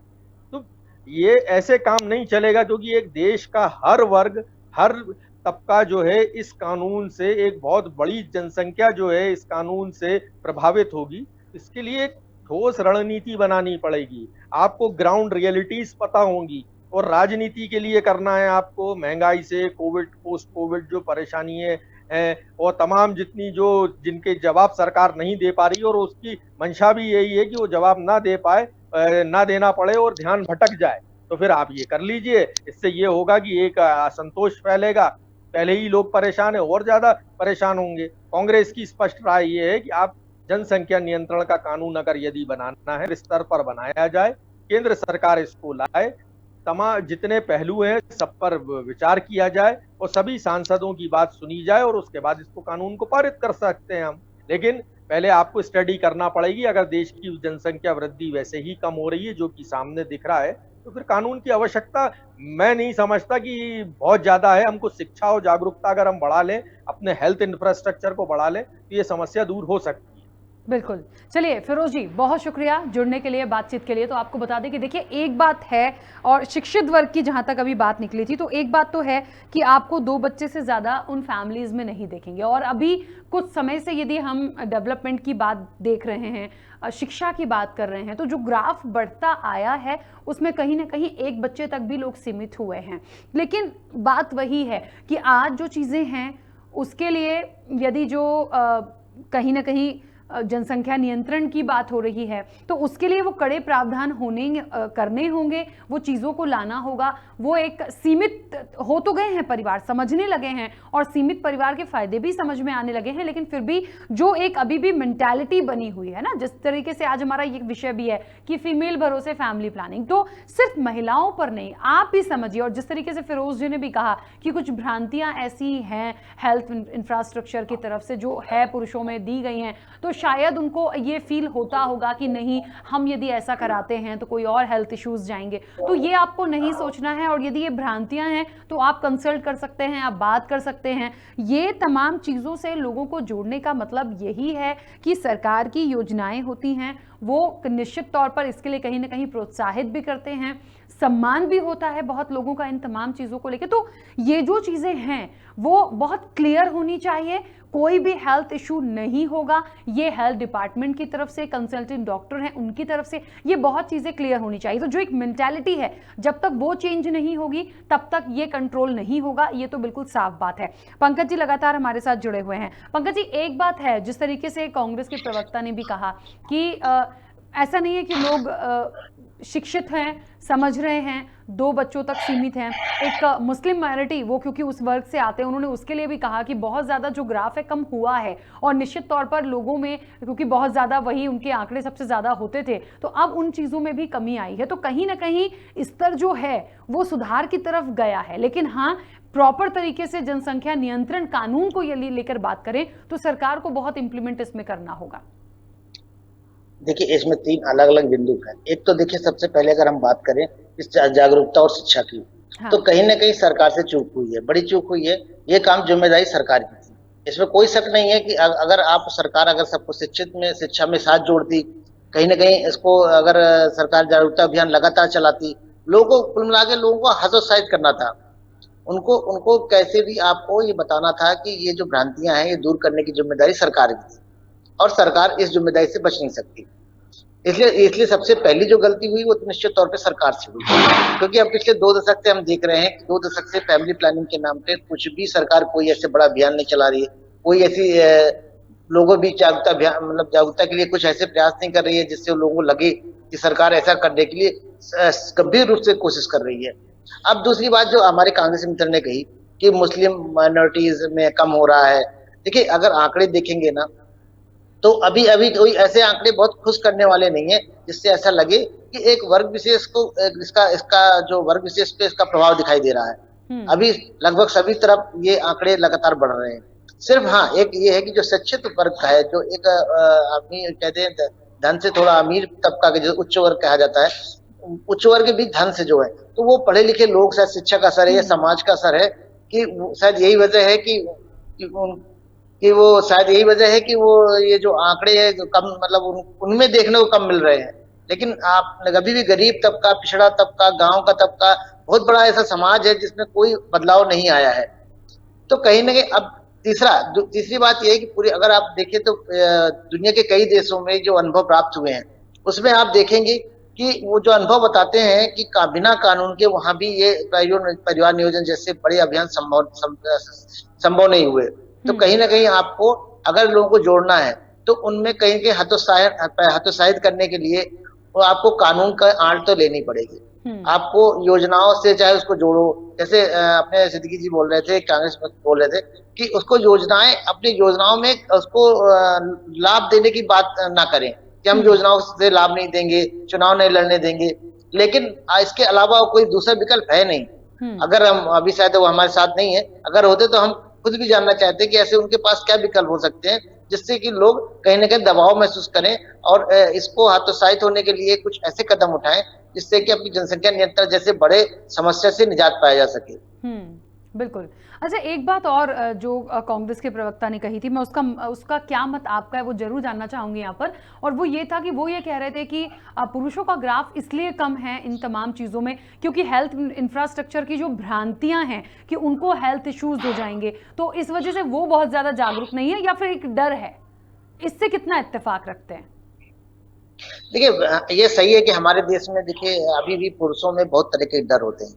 तो ये ऐसे काम नहीं चलेगा, क्योंकि एक देश का हर वर्ग, हर तबका जो है इस कानून से, एक बहुत बड़ी जनसंख्या जो है इस कानून से प्रभावित होगी। इसके लिए एक ठोस रणनीति बनानी पड़ेगी, आपको ग्राउंड रियलिटीज पता होंगी, और राजनीति के लिए करना है आपको महंगाई से, कोविड, पोस्ट कोविड जो परेशानी है, और तमाम जितनी जो जिनके जवाब सरकार नहीं दे पा रही, और उसकी मंशा भी यही है कि वो जवाब ना दे पाए, ना देना पड़े और ध्यान भटक जाए। तो फिर आप ये कर लीजिए, इससे ये होगा कि एक असंतोष फैलेगा, पहले ही लोग परेशान है और ज्यादा परेशान होंगे। कांग्रेस की स्पष्ट राय ये है कि आप जनसंख्या नियंत्रण का कानून अगर यदि बनाना है स्तर पर बनाया जाए, केंद्र सरकार इसको लाए, तमाम जितने पहलू हैं सब पर विचार किया जाए, और सभी सांसदों की बात सुनी जाए, और उसके बाद इसको कानून को पारित कर सकते हैं हम। लेकिन पहले आपको स्टडी करना पड़ेगी। अगर देश की जनसंख्या वृद्धि वैसे ही कम हो रही है जो कि सामने दिख रहा है, तो फिर कानून की आवश्यकता मैं नहीं समझता कि बहुत ज्यादा है। हमको शिक्षा और जागरूकता अगर हम बढ़ा लें, अपने हेल्थ इंफ्रास्ट्रक्चर को बढ़ा लें, तो ये समस्या दूर हो सकती है। बिल्कुल। चलिए फिरोज जी, बहुत शुक्रिया जुड़ने के लिए, बातचीत के लिए। तो आपको बता दें कि देखिए एक बात है, और शिक्षित वर्ग की जहाँ तक अभी बात निकली थी, तो एक बात तो है कि आपको 2 बच्चे से ज़्यादा उन फैमिलीज़ में नहीं देखेंगे। और अभी कुछ समय से यदि हम डेवलपमेंट की बात देख रहे हैं, शिक्षा की बात कर रहे हैं, तो जो ग्राफ बढ़ता आया है उसमें कहीं ना कहीं 1 बच्चे तक भी लोग सीमित हुए हैं। लेकिन बात वही है कि आज जो चीज़ें हैं उसके लिए यदि जो कहीं ना कहीं जनसंख्या नियंत्रण की बात हो रही है, तो उसके लिए वो कड़े प्रावधान करने होंगे, वो चीज़ों को लाना होगा। वो एक सीमित हो तो गए हैं परिवार, समझने लगे हैं, और सीमित परिवार के फायदे भी समझ में आने लगे हैं, लेकिन फिर भी जो एक अभी भी मेंटालिटी बनी हुई है ना, जिस तरीके से आज हमारा ये विषय भी है कि फीमेल भरोसे फैमिली प्लानिंग, तो सिर्फ महिलाओं पर नहीं, आप भी समझिए। और जिस तरीके से फिरोज जी ने भी कहा कि कुछ भ्रांतियां ऐसी हैं हेल्थ इंफ्रास्ट्रक्चर की तरफ से जो है पुरुषों में दी गई हैं, तो शायद उनको ये फील होता होगा कि नहीं, हम यदि ऐसा कराते हैं तो कोई और हेल्थ इश्यूज जाएंगे। तो ये आपको नहीं सोचना है, और यदि ये भ्रांतियां हैं तो आप कंसल्ट कर सकते हैं, आप बात कर सकते हैं। ये तमाम चीज़ों से लोगों को जोड़ने का मतलब यही है कि सरकार की योजनाएं होती हैं, वो निश्चित तौर पर इसके लिए कहीं ना कहीं प्रोत्साहित भी करते हैं, सम्मान भी होता है बहुत लोगों का इन तमाम चीज़ों को लेकर। तो ये जो चीज़ें हैं वो बहुत क्लियर होनी चाहिए। कोई भी हेल्थ इशू नहीं होगा, ये हेल्थ डिपार्टमेंट की तरफ से, कंसल्टेंट डॉक्टर हैं उनकी तरफ से, ये बहुत चीज़ें क्लियर होनी चाहिए। तो जो एक मेंटालिटी है, जब तक वो चेंज नहीं होगी तब तक ये कंट्रोल नहीं होगा, ये तो बिल्कुल साफ बात है। पंकज जी लगातार हमारे साथ जुड़े हुए हैं। पंकज जी, एक बात है, जिस तरीके से कांग्रेस के प्रवक्ता ने भी कहा कि ऐसा नहीं है कि लोग शिक्षित हैं, समझ रहे हैं, 2 बच्चों तक सीमित हैं। एक मुस्लिम माइनॉरिटी, वो क्योंकि उस वर्ग से आते हैं, उन्होंने उसके लिए भी कहा कि बहुत ज़्यादा जो ग्राफ है कम हुआ है, और निश्चित तौर पर लोगों में, क्योंकि बहुत ज़्यादा वही उनके आंकड़े सबसे ज़्यादा होते थे, तो अब उन चीज़ों में भी कमी आई है। तो कहीं ना कहीं स्तर जो है वो सुधार की तरफ गया है। लेकिन हाँ, प्रॉपर तरीके से जनसंख्या नियंत्रण कानून को यदि लेकर बात करें तो सरकार को बहुत इंप्लीमेंट इसमें करना होगा। देखिए, इसमें 3 अलग अलग बिंदु हैं। एक तो देखिए, सबसे पहले अगर हम बात करें इस जागरूकता और शिक्षा की, हाँ। तो कहीं ना कहीं सरकार से चूक हुई है, बड़ी चूक हुई है। ये काम जिम्मेदारी सरकार की थी, इसमें कोई शक नहीं है कि अगर आप सरकार अगर सबको शिक्षा में साथ जोड़ती, कहीं ना कहीं इसको अगर सरकार जागरूकता अभियान लगातार चलाती, लोगों को कुल मिला के लोगों को हतोत्साहित करना था। उनको उनको कैसे भी आपको ये बताना था कि ये जो भ्रांतियां हैं ये दूर करने की जिम्मेदारी सरकार की थी, और सरकार इस जिम्मेदारी से बच नहीं सकती। इसलिए इसलिए सबसे पहली जो गलती हुई वो तो निश्चित तौर पे सरकार से हुई, क्योंकि अब पिछले 2 दशक से हम देख रहे हैं कि 2 दशक से फैमिली प्लानिंग के नाम पे कुछ भी सरकार कोई ऐसे बड़ा अभियान नहीं चला रही है, कोई ऐसी लोगों बीच जागरूकता अभियान, मतलब जागरूकता के लिए कुछ ऐसे प्रयास नहीं कर रही है जिससे लोगों को लगे कि सरकार ऐसा करने के लिए गंभीर रूप से कोशिश कर रही है। अब दूसरी बात जो हमारे कांग्रेस मित्र ने कही कि मुस्लिम माइनॉरिटीज में कम हो रहा है, देखिए अगर आंकड़े देखेंगे ना, तो अभी अभी कोई ऐसे आंकड़े बहुत खुश करने वाले नहीं है जिससे ऐसा लगे कि एक वर्ग विशेष को इसका इसका जो वर्ग विशेष पे इसका प्रभाव दिखाई दे रहा है। अभी लगभग सभी तरफ ये आंकड़े लगातार बढ़ रहे हैं। सिर्फ हाँ, एक ये है कि जो शिक्षित वर्ग का है, जो एक आदमी कहते हैं धन से थोड़ा अमीर तबका के, जो उच्च वर्ग कहा जाता है, उच्च वर्ग के बीच धन से जो है, तो वो पढ़े लिखे लोग, शायद शिक्षा का असर है या समाज का असर है, कि शायद यही वजह है कि वो शायद यही वजह है कि वो ये जो आंकड़े है जो कम, मतलब उनमें देखने को कम मिल रहे हैं। लेकिन आप कभी भी गरीब तबका, पिछड़ा तबका, गांव का तबका, बहुत बड़ा ऐसा समाज है जिसमें कोई बदलाव नहीं आया है। तो कहीं ना कहीं अब तीसरी बात यह है कि पूरी अगर आप देखें तो दुनिया के कई देशों में जो अनुभव प्राप्त हुए हैं उसमें आप देखेंगे कि वो जो अनुभव बताते हैं कि बिना कानून के वहां भी ये परिवार नियोजन जैसे बड़े अभियान संभव नहीं हुए। तो कहीं ना कहीं आपको अगर लोगों को जोड़ना है तो उनमें कहीं के हतोत्साहित करने के लिए वो आपको कानून का आड़ तो लेनी पड़ेगी। आपको योजनाओं से चाहे उसको जोड़ो, जैसे अपने सिद्दीकी जी बोल रहे थे, कांग्रेस में बोल रहे थे कि उसको योजनाएं, अपनी योजनाओं में उसको लाभ देने की बात ना करें कि हम योजनाओं से लाभ नहीं देंगे, चुनाव नहीं लड़ने देंगे, लेकिन इसके अलावा कोई दूसरा विकल्प है नहीं। अगर हम अभी शायद वो हमारे साथ नहीं है, अगर होते तो हम खुद भी जानना चाहते हैं कि ऐसे उनके पास क्या विकल्प हो सकते हैं जिससे कि लोग कहीं ना कहीं दबाव महसूस करें और इसको हतोत्साहित होने के लिए कुछ ऐसे कदम उठाएं जिससे कि अपनी जनसंख्या नियंत्रण जैसे बड़े समस्या से निजात पाया जा सके। बिल्कुल। अच्छा, एक बात और जो कांग्रेस के प्रवक्ता ने कही थी, मैं उसका क्या मत आपका है वो ज़रूर जानना चाहूँगी यहाँ पर। और वो ये था कि वो ये कह रहे थे कि पुरुषों का ग्राफ इसलिए कम है इन तमाम चीज़ों में क्योंकि हेल्थ इंफ्रास्ट्रक्चर की जो भ्रांतियाँ हैं कि उनको हेल्थ इश्यूज़ हो जाएँगे, तो इस वजह से वो बहुत ज़्यादा जागरूक नहीं है या फिर एक डर है? इससे कितना इत्तेफ़ाक रखते हैं? देखिए ये सही है कि हमारे देश में देखिए अभी भी पुरुषों में बहुत तरह के डर होते हैं।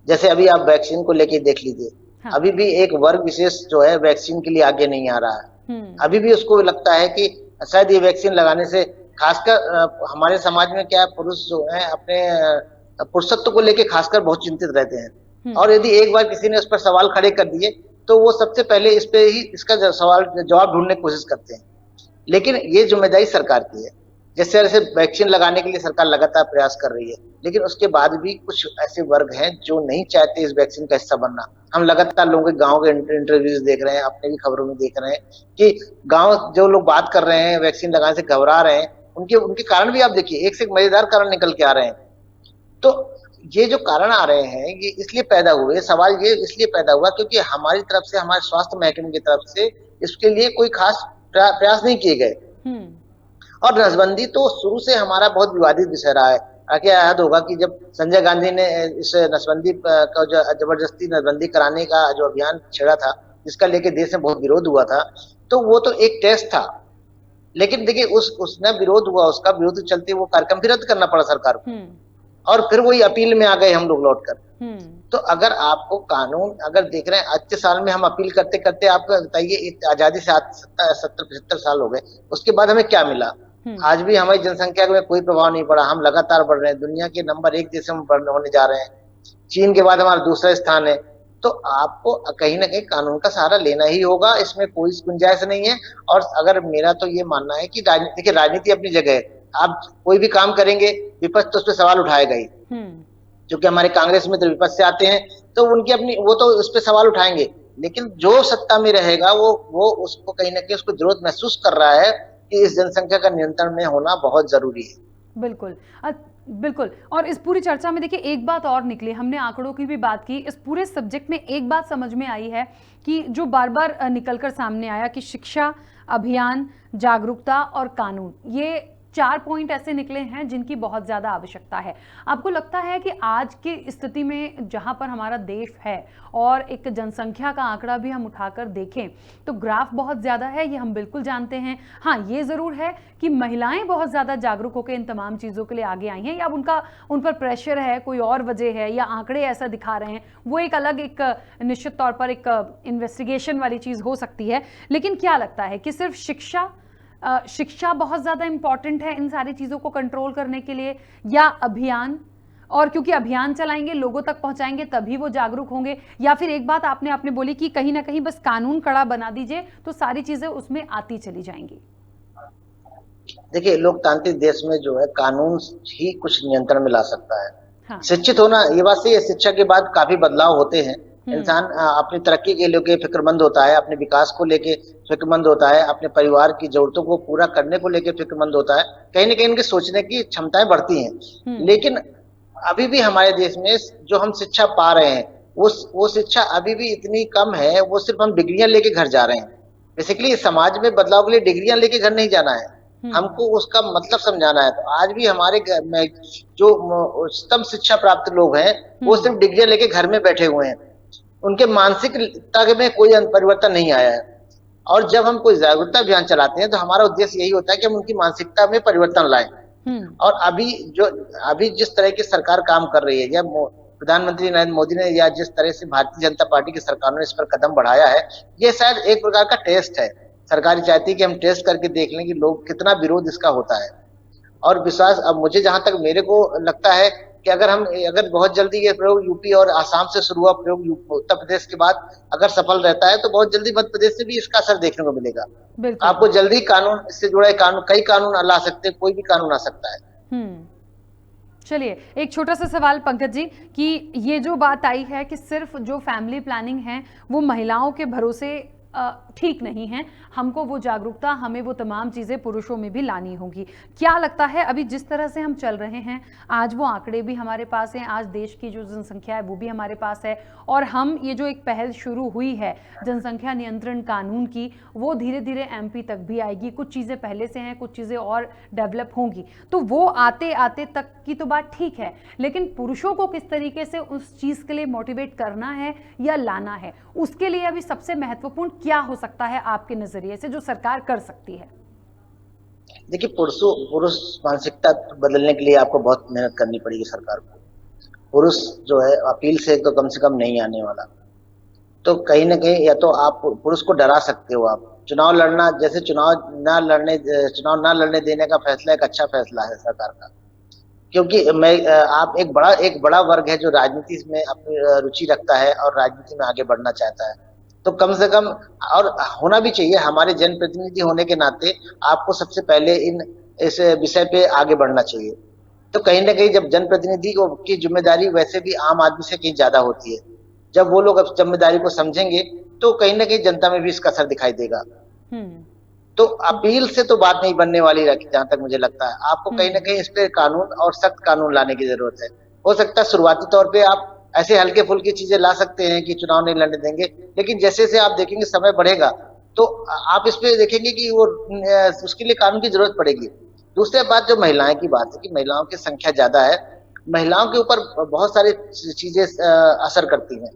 जैसे अभी आप वैक्सीन को लेके देख लीजिए, हाँ। अभी भी एक वर्ग विशेष जो है वैक्सीन के लिए आगे नहीं आ रहा है। अभी भी उसको लगता है कि शायद ये वैक्सीन लगाने से खासकर हमारे समाज में क्या है, पुरुष जो है अपने पुरुषत्व को लेके खासकर बहुत चिंतित रहते हैं। और यदि एक बार किसी ने उस पर सवाल खड़े कर दिए तो वो सबसे पहले इस पे ही इसका सवाल जवाब ढूंढने की कोशिश करते हैं। लेकिन ये जिम्मेदारी सरकार की है। जिस तरह से वैक्सीन लगाने के लिए सरकार लगातार प्रयास कर रही है, लेकिन उसके बाद भी कुछ ऐसे वर्ग हैं जो नहीं चाहते इस वैक्सीन का हिस्सा बनना। हम लगातार लोगों के गांव के इंटरव्यूज देख रहे हैं, अपने भी खबरों में देख रहे हैं कि गांव जो लोग बात कर रहे हैं वैक्सीन लगाने से घबरा रहे हैं, उनके उनके कारण भी आप देखिए, एक से एक मजेदार कारण निकल के आ रहे हैं। तो ये जो कारण आ रहे हैं ये इसलिए पैदा हुए, सवाल ये इसलिए पैदा हुआ क्योंकि हमारी तरफ से, हमारे स्वास्थ्य महकमे की तरफ से इसके लिए कोई खास प्रयास नहीं किए गए। और नसबंदी तो शुरू से हमारा बहुत विवादित विषय रहा है। क्या याद होगा कि जब संजय गांधी ने इस नसबंदी का जो जबरदस्ती नसबंदी कराने का जो अभियान छेड़ा था, जिसका लेके देश में बहुत विरोध हुआ था, तो वो तो एक टेस्ट था। लेकिन देखिए उसने विरोध हुआ, उसका विरोध चलते वो कार्यक्रम भी रद्द करना पड़ा सरकार को, और फिर वही अपील में आ गए हम लोग लौटकर। तो अगर आपको कानून अगर देख रहे हैं, अच्छे साल में हम अपील करते करते, आपको बताइए आजादी से 70-75 साल हो गए, उसके बाद हमें क्या मिला? आज भी हमारी जनसंख्या में कोई प्रभाव नहीं पड़ा। हम लगातार बढ़ रहे हैं, दुनिया के नंबर 1 देश में होने जा रहे हैं, चीन के बाद हमारा दूसरा स्थान है। तो आपको कहीं ना कहीं कानून का सहारा लेना ही होगा, इसमें कोई गुंजाइश नहीं है। और अगर मेरा तो ये मानना है कि देखिए राजनीति अपनी जगह है, आप कोई भी काम करेंगे विपक्ष तो उस पर सवाल उठाएगा ही। क्योंकि हमारे कांग्रेस में तो विपक्ष से आते हैं तो उनकी अपनी, वो तो उस पर सवाल उठाएंगे, लेकिन जो सत्ता में रहेगा वो उसको कहीं ना कहीं उसको जरूरत महसूस कर रहा है कि इस जनसंख्या का नियंत्रण में होना बहुत जरूरी है। बिल्कुल बिल्कुल। और इस पूरी चर्चा में देखिए एक बात और निकली, हमने आंकड़ों की भी बात की, इस पूरे सब्जेक्ट में एक बात समझ में आई है कि जो बार बार निकलकर सामने आया कि शिक्षा, अभियान, जागरूकता और कानून, ये 4 पॉइंट ऐसे निकले हैं जिनकी बहुत ज़्यादा आवश्यकता है। आपको लगता है कि आज की स्थिति में जहां पर हमारा देश है और एक जनसंख्या का आंकड़ा भी हम उठाकर देखें तो ग्राफ बहुत ज़्यादा है, ये हम बिल्कुल जानते हैं। हाँ, ये ज़रूर है कि महिलाएं बहुत ज़्यादा जागरूक होकर इन तमाम चीज़ों के लिए आगे आई हैं, या उन पर प्रेशर है, कोई और वजह है, या आंकड़े ऐसा दिखा रहे हैं, वो एक अलग एक निश्चित तौर पर एक इन्वेस्टिगेशन वाली चीज़ हो सकती है। लेकिन क्या लगता है कि सिर्फ शिक्षा बहुत ज़्यादा इंपॉर्टेंट है इन सारी चीज़ों को कंट्रोल करने के लिए, या अभियान? और क्योंकि अभियान चलाएंगे, लोगों तक पहुंचाएंगे, तभी वो जागरूक होंगे, या फिर एक बात आपने बोली कि कहीं ना कहीं बस कानून कड़ा बना दीजिए तो सारी चीज़ें उसमें आती चली जाएंगी? देखिए लोकतांत्रिक देश में जो है कानून ही कुछ नियंत्रण में ला सकता है। हाँ। शिक्षित होना, ये बात सही है, शिक्षा के बाद काफी बदलाव होते हैं। इंसान अपनी तरक्की के लेके फिक्रमंद होता है, अपने विकास को लेके फिक्रमंद होता है, अपने परिवार की जरूरतों को पूरा करने को लेके फिक्रमंद होता है। कहीं ना कहीं इनके सोचने की क्षमताएं बढ़ती हैं। लेकिन अभी भी हमारे देश में जो हम शिक्षा पा रहे हैं वो शिक्षा अभी भी इतनी कम है, वो सिर्फ हम डिग्रियां लेके घर जा रहे हैं। बेसिकली समाज में बदलाव के लिए डिग्रियां लेके घर नहीं जाना है, हमको उसका मतलब समझाना है। तो आज भी हमारे में जो उच्चतम शिक्षा प्राप्त लोग हैं वो सिर्फ डिग्रियां लेके घर में बैठे हुए हैं, उनके मानसिकता में कोई परिवर्तन नहीं आया है। और जब हम कोई जागरूकता अभियान चलाते हैं तो हमारा उद्देश्य यही होता है कि हम उनकी मानसिकता में परिवर्तन लाएं। और अभी जिस तरह की सरकार काम कर रही है, या प्रधानमंत्री नरेंद्र मोदी ने, या जिस तरह से भारतीय जनता पार्टी की सरकार ने इस पर कदम बढ़ाया है, ये शायद एक प्रकार का टेस्ट है। सरकार चाहती है कि हम टेस्ट करके देख लें कि लोग कितना विरोध इसका होता है। और विश्वास, अब मुझे जहां तक मेरे को लगता है कि अगर बहुत जल्दी ये प्रयोग यूपी और आसाम से शुरू हुआ प्रयोग उत्तर प्रदेश के बाद अगर सफल रहता है तो बहुत जल्दी मध्य प्रदेश से भी इसका असर देखने को मिलेगा। आपको जल्दी कानून, इससे जुड़े कानून, कई कानून ला सकते हैं, कोई भी कानून आ सकता है। चलिए एक छोटा सा सवाल पंकज जी, कि ये जो बात आई है कि सिर्फ जो फैमिली प्लानिंग है वो महिलाओं के भरोसे ठीक नहीं है। हमको वो जागरूकता, हमें वो तमाम चीज़ें पुरुषों में भी लानी होगी। क्या लगता है अभी जिस तरह से हम चल रहे हैं, आज वो आंकड़े भी हमारे पास हैं, आज देश की जो जनसंख्या है वो भी हमारे पास है, और हम ये जो एक पहल शुरू हुई है जनसंख्या नियंत्रण कानून की, वो धीरे धीरे एमपी तक भी आएगी। कुछ चीज़ें पहले से हैं, कुछ चीज़ें और डेवलप होंगी, तो वो आते आते तक की तो बात ठीक है, लेकिन पुरुषों को किस तरीके से उस चीज़ के लिए मोटिवेट करना है या लाना है, उसके लिए अभी सबसे महत्वपूर्ण क्या हो सकता है आपके नजरिए से, जो सरकार कर सकती है? देखिए, पुरुष मानसिकता बदलने के लिए आपको बहुत मेहनत करनी पड़ेगी सरकार को। पुरुष जो है अपील से तो कम से कम नहीं आने वाला। तो कहीं ना कहीं या तो आप पुरुष को डरा सकते हो। आप चुनाव लड़ना, जैसे चुनाव ना लड़ने देने का फैसला एक अच्छा फैसला है सरकार का, क्योंकि आप एक बड़ा वर्ग है जो राजनीति में अपनी रुचि रखता है और राजनीति में आगे बढ़ना चाहता है। तो कम से कम, और होना भी चाहिए, हमारे जनप्रतिनिधि होने के नाते आपको सबसे पहले इस विषय पे आगे बढ़ना चाहिए। तो कहीं ना कहीं जब जनप्रतिनिधि की जिम्मेदारी वैसे भी आम आदमी से कहीं ज्यादा होती है, जब वो लोग अब जिम्मेदारी को समझेंगे तो कहीं ना कहीं जनता में भी इसका असर दिखाई देगा। तो अपील से तो बात नहीं बनने वाली रखी, जहां तक मुझे लगता है आपको कहीं ना कहीं इस पे कानून और सख्त कानून लाने की जरूरत है। हो सकता है शुरुआती तौर पे आप ऐसे हल्के फुल्की चीजें ला सकते हैं कि चुनाव नहीं लड़ने देंगे, लेकिन जैसे जैसे आप देखेंगे समय बढ़ेगा तो आप इस पे देखेंगे कि वो उसके लिए कानून की जरूरत पड़ेगी। दूसरी बात, जो महिलाएं की बात है कि महिलाओं की संख्या ज्यादा है, महिलाओं के ऊपर बहुत सारी चीजें असर करती हैं।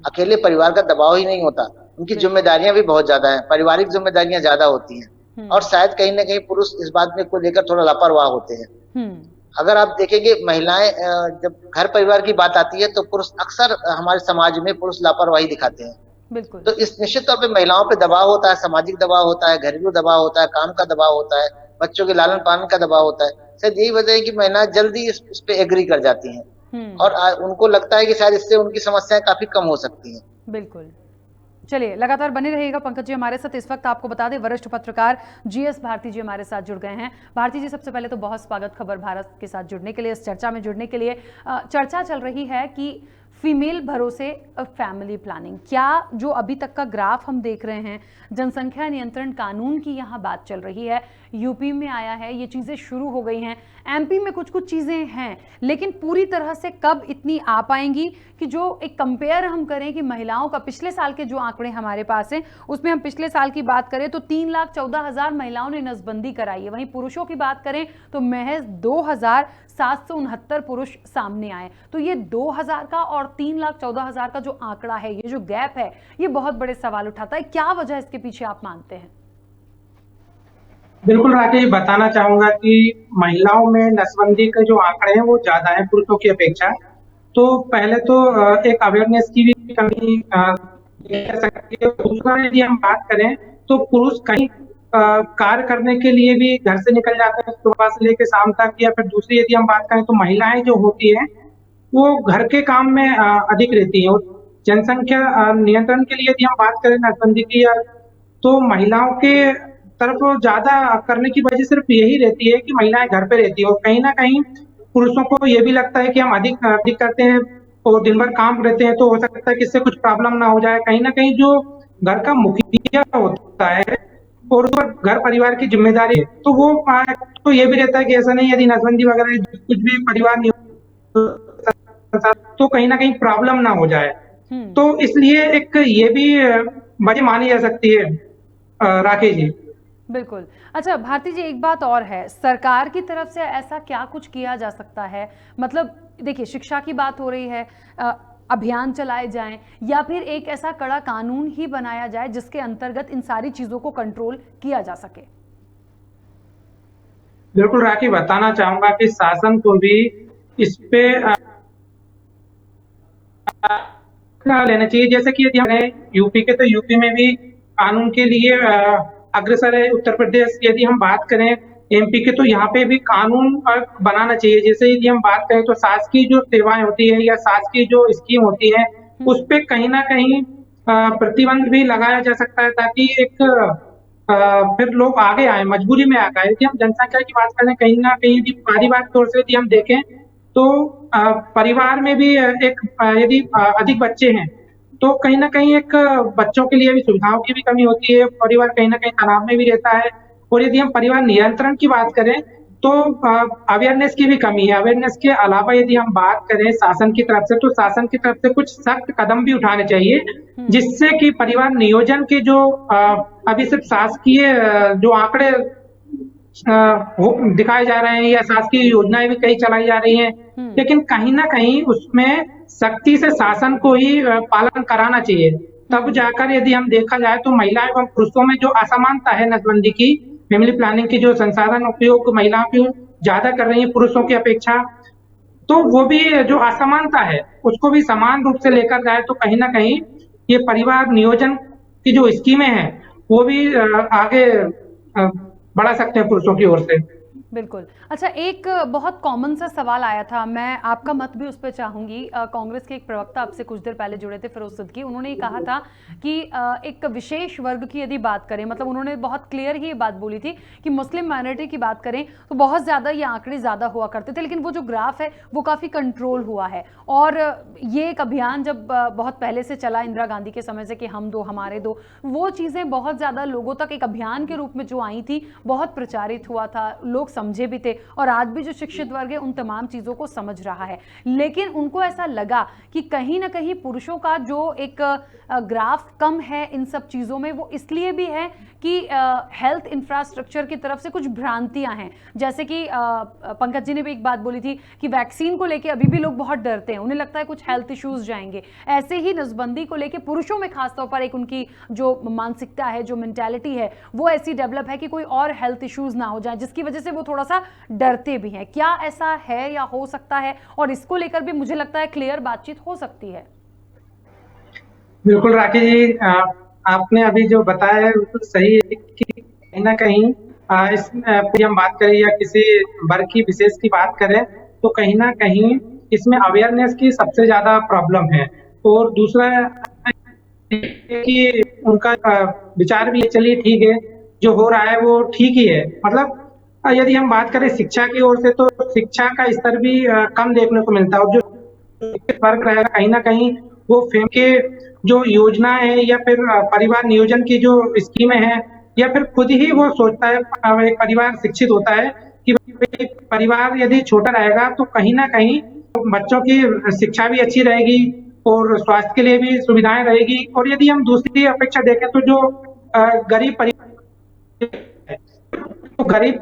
अकेले परिवार का दबाव ही नहीं होता, उनकी जिम्मेदारियां भी बहुत ज्यादा हैं, पारिवारिक जिम्मेदारियां ज्यादा होती हैं, और शायद कहीं ना कहीं पुरुष इस बात में को लेकर थोड़ा लापरवाह होते हैं। अगर आप देखेंगे महिलाएं, जब घर परिवार की बात आती है तो पुरुष अक्सर, हमारे समाज में पुरुष लापरवाही दिखाते हैं। बिल्कुल। तो इस निश्चित तौर पे महिलाओं पे दबाव होता है, सामाजिक दबाव होता है, घरेलू दबाव होता है, काम का दबाव होता है, बच्चों के लालन पालन का दबाव होता है। शायद यही वजह है कि महिलाएं जल्दी इस पे एग्री कर जाती हैं, और उनको लगता है कि शायद इससे उनकी समस्याएं काफी कम हो सकती हैं। बिल्कुल। चलिए, लगातार बने रहिएगा पंकज जी हमारे साथ। इस वक्त आपको बता दें, वरिष्ठ पत्रकार जीएस भारती जी हमारे साथ जुड़ गए हैं। भारती जी, सबसे पहले तो बहुत स्वागत खबर भारत के साथ जुड़ने के लिए, इस चर्चा में जुड़ने के लिए। चर्चा चल रही है कि फीमेल भरोसे फैमिली प्लानिंग, क्या जो अभी तक का ग्राफ हम देख रहे हैं, जनसंख्या नियंत्रण कानून की यहाँ बात चल रही है, यूपी में आया है, ये चीज़ें शुरू हो गई हैं, एमपी में कुछ कुछ चीज़ें हैं, लेकिन पूरी तरह से कब इतनी आ पाएंगी कि जो एक कंपेयर हम करें कि महिलाओं का, पिछले साल के जो आंकड़े हमारे पास हैं उसमें हम पिछले साल की बात करें तो 3,14,000 महिलाओं ने नसबंदी कराई है, वहीं पुरुषों की बात करें तो महज 2,769 पुरुष सामने आए। तो ये 2,000 का और 3,14,000 का जो आंकड़ा है, ये जो गैप है, ये बहुत बड़े सवाल उठाता है। क्या वजह इसके पीछे आप मानते हैं? बिल्कुल राकेश, बताना चाहूंगा कि महिलाओं में नसबंदी के जो आंकड़े हैं वो ज्यादा है पुरुषों की अपेक्षा। तो पहले तो एक अवेयरनेस की भी कमी कह सकती है। दूसरा, यदि हम बात करें तो पुरुष कहीं कार्य करने के लिए भी घर से निकल जाते हैं सुबह से लेकर शाम तक, या फिर दूसरी यदि हम बात करें तो महिलाएं जो होती हैं वो घर के काम में अधिक रहती हैं। जनसंख्या नियंत्रण के लिए यदि हम बात करें नसबंदी की, तो महिलाओं के तरफ ज्यादा करने की वजह सिर्फ यही रहती है कि महिलाएं घर पे रहती है, और कहीं ना कहीं पुरुषों को ये भी लगता है कि हम अधिक अधिक करते हैं और दिन भर काम रहते हैं, तो हो सकता है कि इससे कुछ प्रॉब्लम ना हो जाए। कहीं ना कहीं जो घर का मुखिया होता है और घर परिवार की जिम्मेदारी है, तो वो तो ये भी रहता है कि ऐसा नहीं, यदि नसबंदी वगैरह कुछ भी परिवार नहीं तो कहीं ना कहीं प्रॉब्लम ना हो जाए। तो इसलिए एक ये भी वजह मानी जा सकती है राकेश जी। बिल्कुल। अच्छा भारती जी, एक बात और है, सरकार की तरफ से ऐसा क्या कुछ किया जा सकता है? मतलब देखिए, शिक्षा की बात हो रही है, अभियान चलाए जाएं, या फिर एक ऐसा कड़ा कानून ही बनाया जाए जिसके अंतर्गत इन सारी चीजों को कंट्रोल किया जा सके? बिल्कुल राखी, बताना चाहूंगा कि शासन को भी इस पे लेना चाहिए। जैसे कि यदि हमने यूपी के, तो यूपी में भी कानून के लिए अग्रसर है। उत्तर प्रदेश यदि हम बात करें एमपी के, तो यहाँ पे भी कानून बनाना चाहिए। जैसे यदि हम बात करें तो शासकीय जो सेवाएं होती है या शासकीय जो स्कीम होती है, उस पे कहीं ना कहीं प्रतिबंध भी लगाया जा सकता है, ताकि एक फिर लोग आगे आए, मजबूरी में आ गए। यदि हम जनसंख्या की बात करें, कहीं ना कहीं यदि पारिवारिक तौर से यदि हम देखें तो परिवार में भी एक यदि अधिक बच्चे हैं तो कहीं ना कहीं एक बच्चों के लिए भी सुविधाओं की भी कमी होती है, परिवार कहीं ना कहीं तनाव में भी रहता है। और यदि हम परिवार नियंत्रण की बात करें तो अवेयरनेस की भी कमी है। अवेयरनेस के अलावा यदि हम बात करें शासन की तरफ से, तो शासन की तरफ से कुछ सख्त कदम भी उठाने चाहिए, जिससे कि परिवार नियोजन के जो अभी सिर्फ शासकीय जो आंकड़े दिखाए जा रहे हैं या शासकीय योजनाएं भी कई चलाई जा रही हैं, लेकिन कहीं ना कहीं उसमें सख्ती से शासन को ही पालन कराना चाहिए। तब जाकर यदि हम देखा जाए तो महिला एवं पुरुषों में जो असमानता है नसबंदी की, फैमिली प्लानिंग की जो संसाधन उपयोग महिलाओं की ज्यादा कर रही है पुरुषों की अपेक्षा, तो वो भी जो असमानता है उसको भी समान रूप से लेकर जाए तो कहीं ना कहीं ये परिवार नियोजन की जो स्कीमें हैं वो भी आगे बढ़ा सकते हैं पुरुषों की ओर से। बिल्कुल। अच्छा, एक बहुत कॉमन सा सवाल आया था, मैं आपका मत भी उस पर चाहूंगी। कांग्रेस के एक प्रवक्ता आपसे कुछ देर पहले जुड़े थे, फिरोज सिद्दीकी, उन्होंने ये कहा था कि एक विशेष वर्ग की यदि बात करें, मतलब उन्होंने बहुत क्लियर ही ये बात बोली थी कि मुस्लिम माइनॉरिटी की बात करें तो बहुत ज़्यादा ये आंकड़े ज़्यादा हुआ करते थे, लेकिन वो जो ग्राफ है वो काफ़ी कंट्रोल हुआ है। और ये एक अभियान जब बहुत पहले से चला, इंदिरा गांधी के समय से, कि हम दो हमारे दो, वो चीज़ें बहुत ज़्यादा लोगों तक एक अभियान के रूप में जो आई थी, बहुत प्रचारित हुआ था, लोग समझे भी थे। और आज भी जो शिक्षित वर्ग है उन तमाम चीजों को समझ रहा है, लेकिन उनको ऐसा लगा कि कहीं ना कहीं पुरुषों का जो एक ग्राफ कम है इन सब चीजों में, वो इसलिए भी है कि हेल्थ इंफ्रास्ट्रक्चर की तरफ से कुछ भ्रांतियां हैं। जैसे कि पंकज जी ने भी एक बात बोली थी कि वैक्सीन को लेके अभी भी लोग बहुत डरते हैं, उन्हें लगता है कुछ हेल्थ इश्यूज जाएंगे। ऐसे ही नसबंदी को लेके पुरुषों में खासतौर पर एक उनकी जो मानसिकता है, जो मेंटालिटी है, वो ऐसी डेवलप है कि कोई और हेल्थ इश्यूज ना हो जाए, जिसकी वजह से वो थोड़ा सा डरते भी हैं। क्या ऐसा है या हो सकता है? और इसको लेकर भी मुझे लगता है क्लियर बातचीत हो सकती है। बिल्कुल राखी जी, आपने अभी जो बताया है बिल्कुल सही है कि कहीं ना कहीं इस हम बात करें या किसी वर्ग की विशेष की बात करें तो कहीं ना कहीं इसमें अवेयरनेस की सबसे ज्यादा प्रॉब्लम है। और दूसरा कि उनका विचार भी चलिए ठीक है, जो हो रहा है वो ठीक ही है। मतलब यदि हम बात करें शिक्षा की ओर से तो शिक्षा का स्तर भी कम देखने को मिलता है। और जो फर्क रहेगा कहीं ना कहीं वो फेम के जो योजनाएं है या फिर परिवार नियोजन की जो स्कीमें हैं, या फिर खुद ही वो सोचता है, एक परिवार शिक्षित होता है कि भाई परिवार यदि छोटा रहेगा तो कहीं ना कहीं बच्चों की शिक्षा भी अच्छी रहेगी और स्वास्थ्य के लिए भी सुविधाएं रहेगी। और यदि हम दूसरी अपेक्षा देखें तो जो गरीब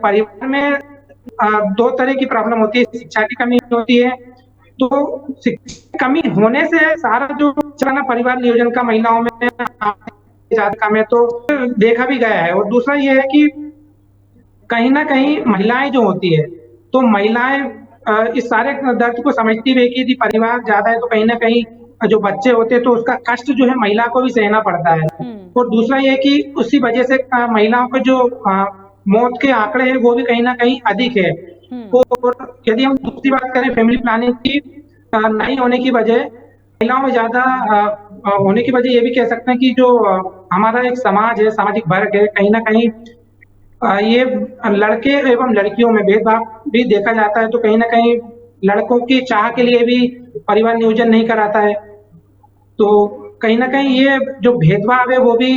परिवार में दो तरह की प्रॉब्लम होती है, शिक्षा की कमी होती है। तो शिक्षा की कमी होने से सारा जो चलाना परिवार नियोजन का महिलाओं में ज्यादा कम है, तो देखा भी गया है। और दूसरा ये है कि कहीं ना कहीं महिलाएं जो होती है, तो महिलाएं इस सारे दर्द को समझती हुए कि यदि परिवार ज्यादा है तो कहीं ना कहीं जो बच्चे होते हैं तो उसका कष्ट जो है महिला को भी सहना पड़ता है। और दूसरा ये कि उसी वजह से महिलाओं के जो मौत के आंकड़े हैं वो भी कहीं ना कहीं अधिक है। और यदि हम दूसरी बात करें फैमिली प्लानिंग की नहीं होने की वजह, महिलाओं में ज्यादा होने की वजह ये भी कह सकते हैं कि जो हमारा एक समाज है, सामाजिक वर्ग है, कहीं ना कहीं ये लड़के एवं लड़कियों में भेदभाव भी देखा जाता है। तो कहीं ना कहीं लड़कों की चाह के लिए भी परिवार नियोजन नहीं कराता है। तो कहीं ना कहीं ये जो भेदभाव है वो भी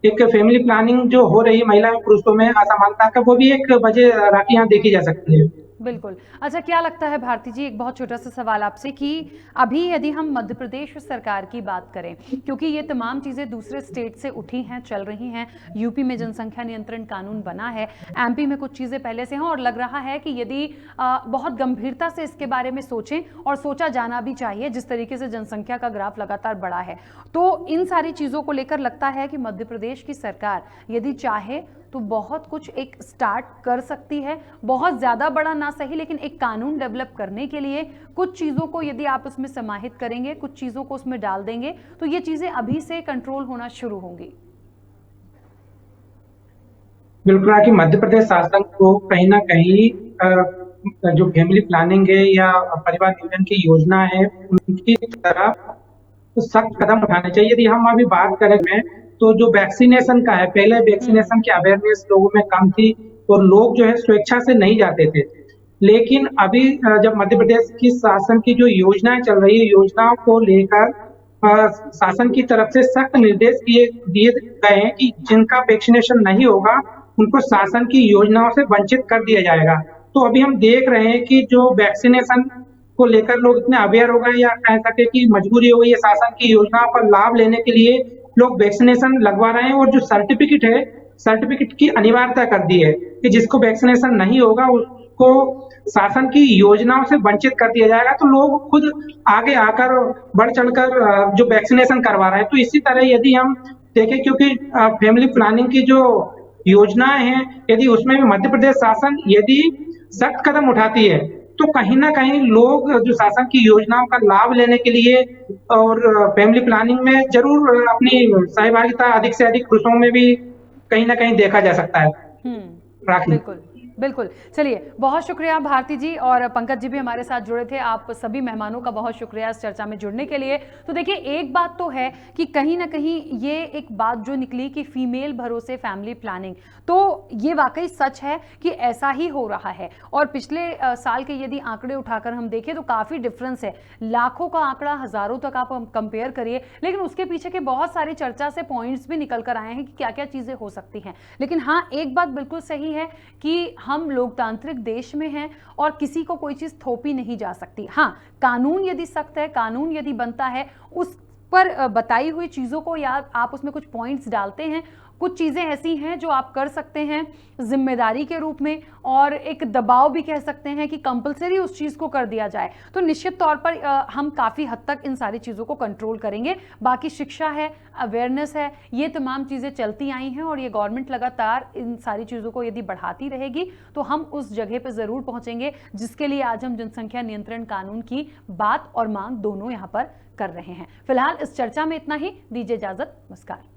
एक फैमिली प्लानिंग जो हो रही है महिला पुरुषों में असमानता का, वो भी एक वजह राखी यहाँ देखी जा सकती है। बिल्कुल। अच्छा, क्या लगता है भारती जी, एक बहुत छोटा सा सवाल आपसे, कि अभी यदि हम मध्य प्रदेश सरकार की बात करें, क्योंकि ये तमाम चीज़ें दूसरे स्टेट से उठी हैं, चल रही हैं, यूपी में जनसंख्या नियंत्रण कानून बना है, एमपी में कुछ चीज़ें पहले से हैं, और लग रहा है कि यदि बहुत गंभीरता से इसके बारे में सोचें, और सोचा जाना भी चाहिए, जिस तरीके से जनसंख्या का ग्राफ लगातार बढ़ा है, तो इन सारी चीज़ों को लेकर लगता है कि मध्य प्रदेश की सरकार यदि चाहे तो बहुत कुछ एक स्टार्ट कर सकती है। बहुत ज़्यादा बड़ा ना सही, लेकिन एक कानून डेवलप करने के लिए कुछ चीज़ों को यदि आप उसमें समाहित करेंगे, कुछ चीज़ों को उसमें डाल देंगे, तो ये चीज़ें अभी से कंट्रोल होना शुरू होंगी। बिल्कुल कि मध्य प्रदेश शासन को कहीं ना कहीं जो फैमिली प्लानिंग है या परिवार नियोजन की योजना है उनकी तरफ सख्त कदम उठाने चाहिए। यदि हम अभी बात करें तो जो वैक्सीनेशन का है, पहले वैक्सीनेशन की अवेयरनेस लोगों में कम थी और लोग जो है स्वेच्छा से नहीं जाते थे। लेकिन अभी जब मध्य प्रदेश की शासन की जो योजनाएं चल रही है, योजनाओं को लेकर शासन की तरफ से सख्त निर्देश दिए गए हैं कि जिनका वैक्सीनेशन नहीं होगा उनको शासन की योजनाओं से वंचित कर दिया जाएगा। तो अभी हम देख रहे हैं कि जो वैक्सीनेशन को लेकर लोग इतने अवेयर हो गए, या कह सके कि मजबूरी हो गई है शासन की योजनाओं का लाभ लेने के लिए, लोग वैक्सीनेशन लगवा रहे हैं। और जो सर्टिफिकेट है, सर्टिफिकेट की अनिवार्यता कर दी है कि जिसको वैक्सीनेशन नहीं होगा उसको शासन की योजनाओं से वंचित कर दिया जाएगा। तो लोग खुद आगे आकर बढ़ चढ़कर जो वैक्सीनेशन करवा रहे हैं। तो इसी तरह यदि हम देखें, क्योंकि फैमिली प्लानिंग की जो योजनाएं हैं, यदि उसमें भी मध्य प्रदेश शासन यदि सख्त कदम उठाती है तो कहीं ना कहीं लोग जो शासन की योजनाओं का लाभ लेने के लिए और फैमिली प्लानिंग में जरूर अपनी सहभागिता अधिक से अधिक पुरुषों में भी कहीं ना कहीं देखा जा सकता है। राखी। बिल्कुल बिल्कुल। चलिए, बहुत शुक्रिया भारती जी, और पंकज जी भी हमारे साथ जुड़े थे। आप सभी मेहमानों का बहुत शुक्रिया इस चर्चा में जुड़ने के लिए। तो देखिए, एक बात तो है कि कहीं ना कहीं ये एक बात जो निकली कि फीमेल भरोसे फैमिली प्लानिंग, तो ये वाकई सच है कि ऐसा ही हो रहा है। और पिछले साल के यदि आंकड़े उठाकर हम देखें तो काफ़ी डिफरेंस है। लाखों का आंकड़ा हज़ारों तक आप कंपेयर करिए, लेकिन उसके पीछे के बहुत सारी चर्चा से पॉइंट्स भी निकल कर आए हैं कि क्या क्या चीज़ें हो सकती हैं। लेकिन हाँ, एक बात बिल्कुल सही है कि हम लोकतांत्रिक देश में हैं और किसी को कोई चीज़ थोपी नहीं जा सकती। हाँ, कानून यदि सख्त है, कानून यदि बनता है, उस पर बताई हुई चीज़ों को या आप उसमें कुछ पॉइंट्स डालते हैं, कुछ चीज़ें ऐसी हैं जो आप कर सकते हैं जिम्मेदारी के रूप में, और एक दबाव भी कह सकते हैं कि कंपलसरी उस चीज़ को कर दिया जाए, तो निश्चित तौर पर हम काफ़ी हद तक इन सारी चीज़ों को कंट्रोल करेंगे। बाकी शिक्षा है, अवेयरनेस है, ये तमाम चीज़ें चलती आई हैं और ये गवर्नमेंट लगातार इन सारी चीज़ों को यदि बढ़ाती रहेगी तो हम उस जगह पर ज़रूर पहुँचेंगे जिसके लिए आज हम जनसंख्या नियंत्रण कानून की बात और मांग दोनों यहाँ पर कर रहे हैं। फिलहाल इस चर्चा में इतना ही, दीजिए इजाज़त, नमस्कार।